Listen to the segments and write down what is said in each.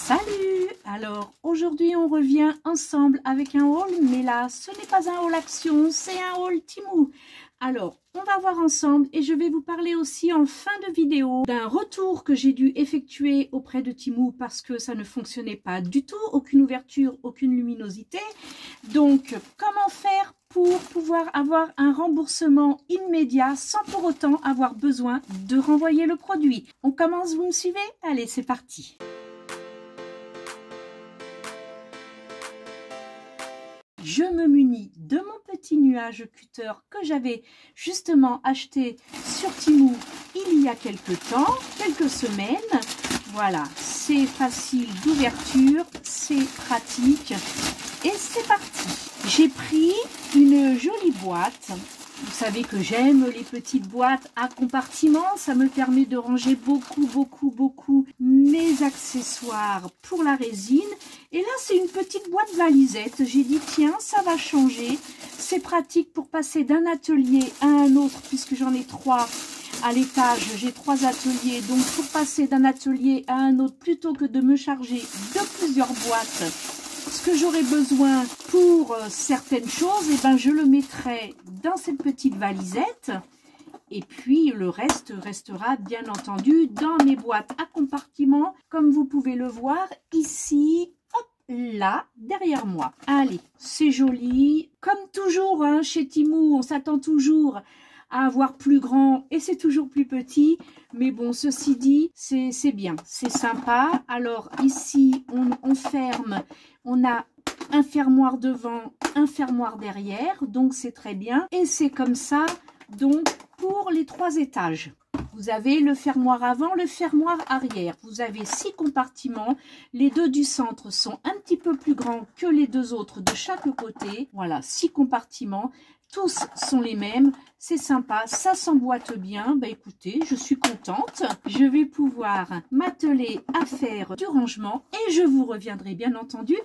Salut! Alors aujourd'hui on revient ensemble avec un haul, mais là ce n'est pas un haul action, c'est un haul Temu. Alors on va voir ensemble et je vais vous parler aussi en fin de vidéo d'un retour que j'ai dû effectuer auprès de Temu parce que ça ne fonctionnait pas du tout, aucune ouverture, aucune luminosité. Donc comment faire pour pouvoir avoir un remboursement immédiat sans pour autant avoir besoin de renvoyer le produit? On commence, vous me suivez? Allez, c'est parti! Je me munis de mon petit nuage cutter que j'avais justement acheté sur Temu il y a quelques temps, quelques semaines. Voilà, c'est facile d'ouverture, c'est pratique et c'est parti. J'ai pris une jolie boîte. Vous savez que j'aime les petites boîtes à compartiments. Ça me permet de ranger beaucoup mes accessoires pour la résine. Et là, c'est une petite boîte valisette. J'ai dit, tiens, ça va changer. C'est pratique pour passer d'un atelier à un autre, puisque j'en ai 3 à l'étage. J'ai 3 ateliers. Donc, pour passer d'un atelier à un autre, plutôt que de me charger de plusieurs boîtes, ce que j'aurais besoin pour certaines choses, et ben, je le mettrai dans cette petite valisette. Et puis, le reste restera bien entendu dans mes boîtes à compartiments, comme vous pouvez le voir ici. Là, derrière moi. Allez, c'est joli. Comme toujours, hein, chez Temu, on s'attend toujours à avoir plus grand et c'est toujours plus petit. Mais bon, ceci dit, c'est bien, c'est sympa. Alors ici, on ferme. On a un fermoir devant, un fermoir derrière. Donc, c'est très bien. Et c'est comme ça, donc, pour les 3 étages. Vous avez le fermoir avant, le fermoir arrière. Vous avez 6 compartiments. Les 2 du centre sont un petit peu plus grands que les 2 autres de chaque côté. Voilà, 6 compartiments. Tous sont les mêmes. C'est sympa, ça s'emboîte bien. Bah écoutez, je suis contente. Je vais pouvoir m'atteler à faire du rangement et je vous reviendrai bien entendu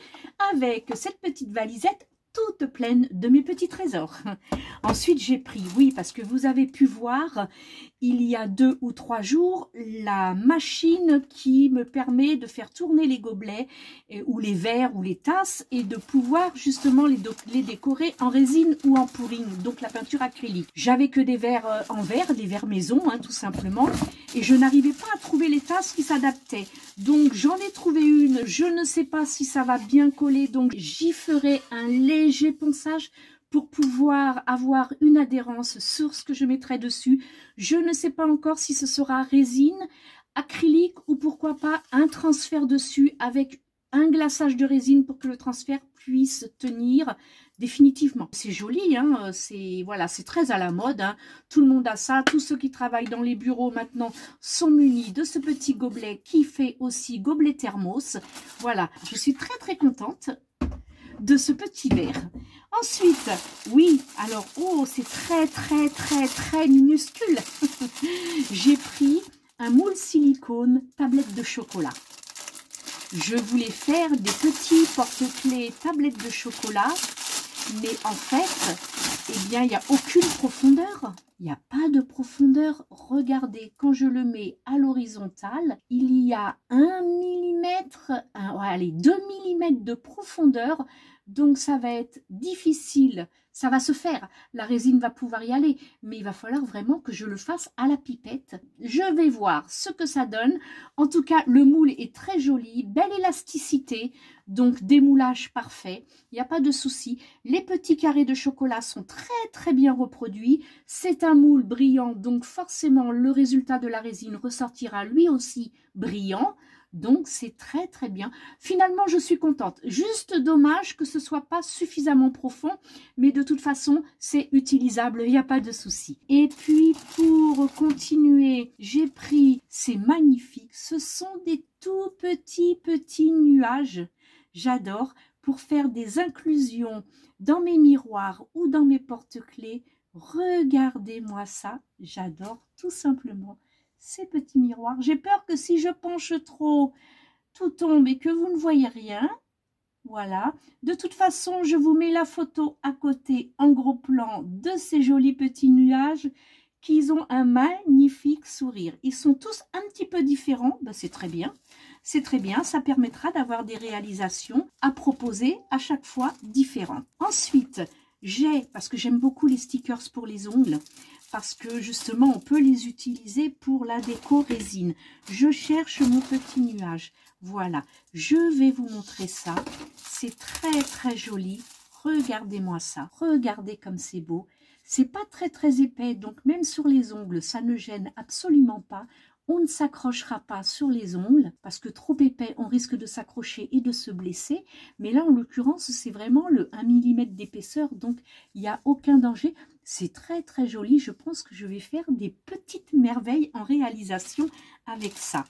avec cette petite valisette toute pleine de mes petits trésors. Ensuite, j'ai pris, oui, parce que vous avez pu voir, il y a 2 ou 3 jours, la machine qui me permet de faire tourner les gobelets ou les verres ou les tasses et de pouvoir justement les décorer en résine ou en pouring, donc la peinture acrylique. J'avais que des verres en verre, des verres maison, hein, tout simplement, et je n'arrivais pas à trouver les tasses qui s'adaptaient. Donc, j'en ai trouvé une, je ne sais pas si ça va bien coller, donc j'y ferai un léger ponçage pour pouvoir avoir une adhérence sur ce que je mettrai dessus. Je ne sais pas encore si ce sera résine, acrylique ou pourquoi pas un transfert dessus avec un glaçage de résine pour que le transfert puisse tenir définitivement. C'est joli, hein, voilà, c'est très à la mode, hein. Tout le monde a ça. Tous ceux qui travaillent dans les bureaux maintenant sont munis de ce petit gobelet qui fait aussi gobelet thermos. Voilà, je suis très contente de ce petit verre. Ensuite, oui, alors, oh, c'est très minuscule. J'ai pris un moule silicone tablette de chocolat. Je voulais faire des petits porte-clés tablettes de chocolat, mais en fait, eh bien, il n'y a aucune profondeur. Il n'y a pas de profondeur. Regardez, quand je le mets à l'horizontale, il y a 1 millimètre, allez, 2 millimètres de profondeur. Donc, ça va être difficile. Ça va se faire. La résine va pouvoir y aller. Mais il va falloir vraiment que je le fasse à la pipette. Je vais voir ce que ça donne. En tout cas, le moule est très joli. Belle élasticité. Donc, démoulage parfait. Il n'y a pas de souci. Les petits carrés de chocolat sont très bien reproduits. C'est un moule brillant. Donc, forcément, le résultat de la résine ressortira lui aussi brillant. Donc, c'est très bien. Finalement, je suis contente. Juste dommage que ce soit pas suffisamment profond. Mais de toute façon, c'est utilisable. Il n'y a pas de souci. Et puis, pour continuer, j'ai pris, c'est magnifique. Ce sont des tout petits nuages. J'adore pour faire des inclusions dans mes miroirs ou dans mes porte-clés. Regardez-moi ça. J'adore tout simplement ces petits miroirs. J'ai peur que si je penche trop, tout tombe et que vous ne voyez rien. Voilà. De toute façon, je vous mets la photo à côté en gros plan de ces jolis petits nuages qui ont un magnifique sourire. Ils sont tous un petit peu différents. Ben, c'est très bien. c'est très bien, ça permettra d'avoir des réalisations à proposer à chaque fois différentes. Ensuite, parce que j'aime beaucoup les stickers pour les ongles, parce que justement on peut les utiliser pour la déco résine. Je cherche mon petit nuage. Voilà, je vais vous montrer ça. C'est très très joli. Regardez-moi ça. Regardez comme c'est beau. C'est pas très épais, donc même sur les ongles, ça ne gêne absolument pas. On ne s'accrochera pas sur les ongles parce que trop épais, on risque de s'accrocher et de se blesser. Mais là, en l'occurrence, c'est vraiment le 1 mm d'épaisseur, donc il n'y a aucun danger. C'est très joli. Je pense que je vais faire des petites merveilles en réalisation avec ça.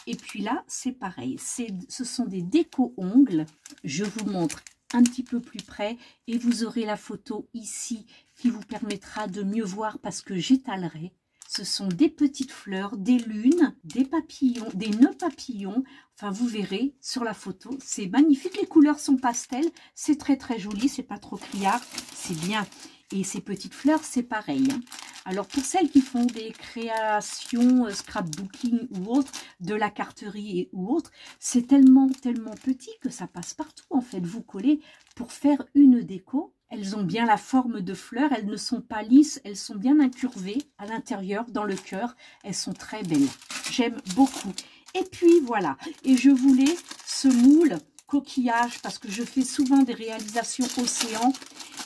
Et puis là, c'est pareil. Ce sont des déco-ongles. Je vous montre un petit peu plus près et vous aurez la photo ici qui vous permettra de mieux voir parce que j'étalerai. Ce sont des petites fleurs, des lunes, des papillons, des nœuds papillons. Enfin, vous verrez sur la photo, c'est magnifique. Les couleurs sont pastel, c'est très joli, c'est pas trop criard, c'est bien. Et ces petites fleurs, c'est pareil. Alors, pour celles qui font des créations, scrapbooking ou autre, de la carterie ou autre, c'est tellement petit que ça passe partout. En fait, vous collez pour faire une déco. Elles ont bien la forme de fleurs, elles ne sont pas lisses, elles sont bien incurvées à l'intérieur, dans le cœur. Elles sont très belles. J'aime beaucoup. Et puis, voilà. Et je voulais ce moule coquillage parce que je fais souvent des réalisations océan.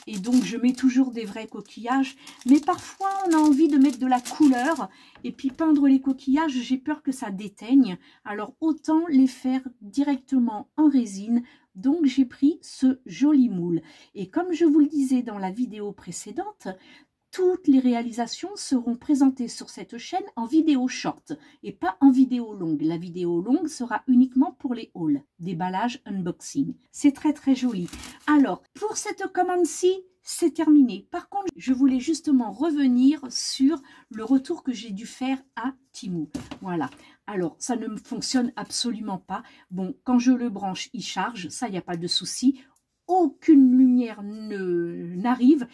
Et donc, je mets toujours des vrais coquillages. Mais parfois, on a envie de mettre de la couleur. Et puis, peindre les coquillages, j'ai peur que ça déteigne. Alors, autant les faire directement en résine. Donc, j'ai pris ce joli moule. Et comme je vous le disais dans la vidéo précédente, toutes les réalisations seront présentées sur cette chaîne en vidéo short et pas en vidéo longue. La vidéo longue sera uniquement pour les hauls, déballage, unboxing. C'est très joli. Alors, pour cette commande-ci, c'est terminé. Par contre, je voulais justement revenir sur le retour que j'ai dû faire à Temu. Voilà. Alors, ça ne fonctionne absolument pas. Bon, quand je le branche, il charge. Ça, il n'y a pas de souci. Aucune lumière n'arrive,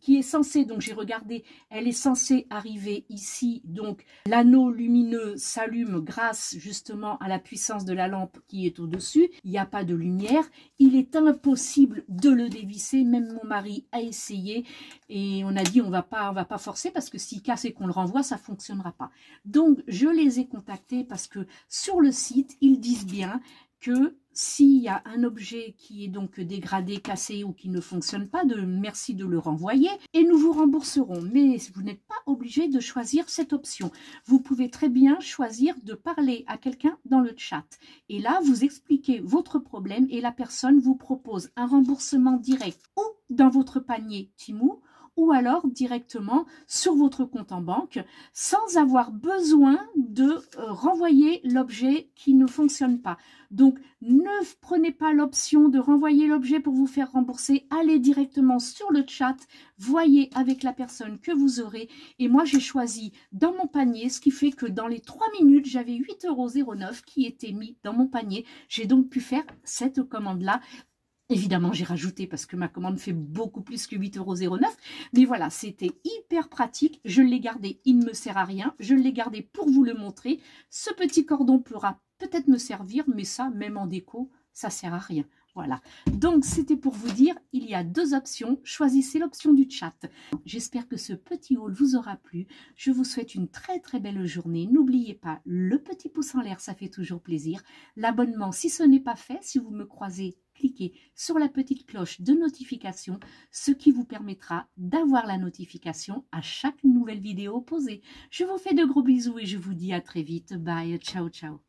qui est censée, donc j'ai regardé, elle est censée arriver ici, donc l'anneau lumineux s'allume grâce justement à la puissance de la lampe qui est au-dessus, il n'y a pas de lumière, il est impossible de le dévisser, même mon mari a essayé et on a dit on va pas forcer parce que s'il casse et qu'on le renvoie, ça fonctionnera pas. Donc je les ai contactés parce que sur le site, ils disent bien que s'il y a un objet qui est donc dégradé, cassé ou qui ne fonctionne pas, merci de le renvoyer et nous vous rembourserons. Mais vous n'êtes pas obligé de choisir cette option. Vous pouvez très bien choisir de parler à quelqu'un dans le chat. Et là, vous expliquez votre problème et la personne vous propose un remboursement direct ou dans votre panier Temu ou alors directement sur votre compte en banque sans avoir besoin de renvoyer l'objet qui ne fonctionne pas. Donc, ne prenez pas l'option de renvoyer l'objet pour vous faire rembourser. Allez directement sur le chat, voyez avec la personne que vous aurez. Et moi, j'ai choisi dans mon panier, ce qui fait que dans les 3 minutes, j'avais 8,09 € qui étaient mis dans mon panier. J'ai donc pu faire cette commande-là. Évidemment, j'ai rajouté parce que ma commande fait beaucoup plus que 8,09 €. Mais voilà, c'était hyper pratique. Je l'ai gardé, il ne me sert à rien. Je l'ai gardé pour vous le montrer. Ce petit cordon pourra peut-être me servir, mais ça, même en déco, ça ne sert à rien. Voilà, donc c'était pour vous dire, il y a 2 options, choisissez l'option du chat. J'espère que ce petit haul vous aura plu, je vous souhaite une très belle journée. N'oubliez pas le petit pouce en l'air, ça fait toujours plaisir. L'abonnement si ce n'est pas fait, si vous me croisez, cliquez sur la petite cloche de notification, ce qui vous permettra d'avoir la notification à chaque nouvelle vidéo posée. Je vous fais de gros bisous et je vous dis à très vite, bye, ciao ciao.